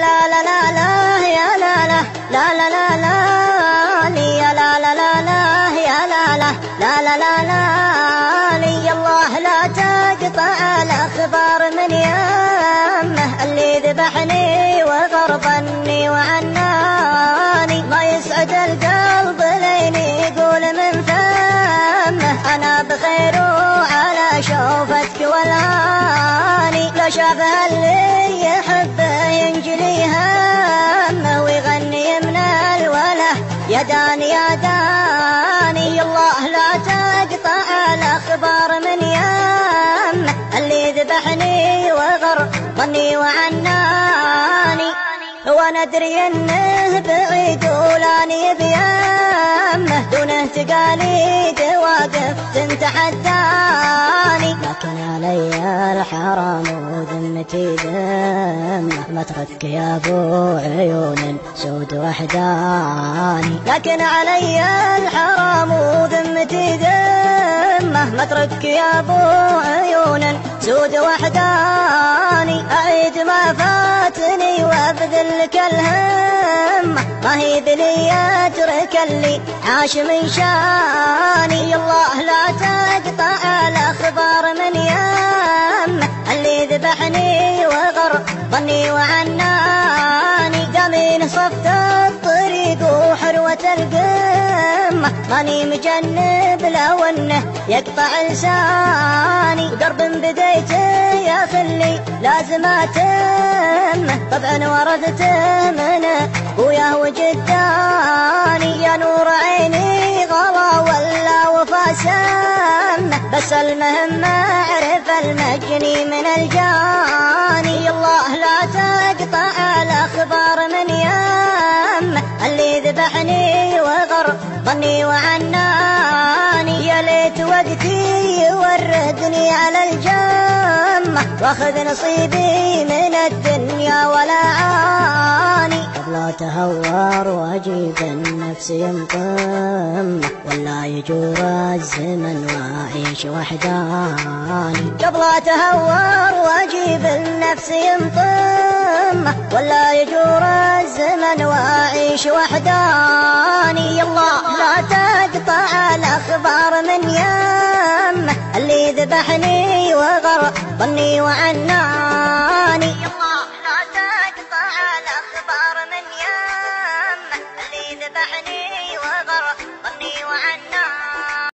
لا لا لا لا يا لا لا لا لا لا لا يا لا لا لا لا يا لا لا لا لا لا لا لي. الله لا تقطع الأخبار من يمه اللي ذبحني وغربني وعناني. ما يسعد القلب لين يقول من فمه أنا بخير وعلى شوفتك والهاني. لو شافها اللي يحبه ينجلي همه ويغني من الوله يداني يداني. الله لا تقطع الأخبار من يمه اللي ذبحني وغربني وعناني. وانا ادري انه بعيد ولاني بيمه دونه تقاليد واقف تتحداني. لكن علي الحرام وذمتي ذمه ما ترك يا ابو عيون سود وحداني. لكن علي الحرام وذمتي ذمه ما ترك يا ابو عيون سود وحداني. اعيد ما فاتني وابذلك الهمه ما هي بلي اترك اللي عاش من شاني. الله لا تقطع الاخبار من يمه اللي ذبحني وغربني وعناني. دامين صفت الطريق وحروة القمة ماني مجنب لو انه يقطع لساني. درب بديت يا خلي لازم اتمه طبعا وردت منه وياه وجداني. يا نور عيني غلا ولا وفا سمه بس المهم اعرف المجني من الجاني. الله لا تقطع الاخبار من يمه اللي ذبحني وغربني وعناني. يا ليت وقتي يوردني على الجمه واخذ نصيبي من الدنيا ولا عاني. قبل اتهور واجيب النفس ينطم ولا يجور الزمن واعيش وحداني. قبل اتهور واجيب النفس ينطم ولا يجور الزمن واعيش وحداني. الله لا تقطع الاخبار من يمه اللي ذبحني وغربني وعناني. الله لا تقطع الاخبار من يمه اللي ذبحني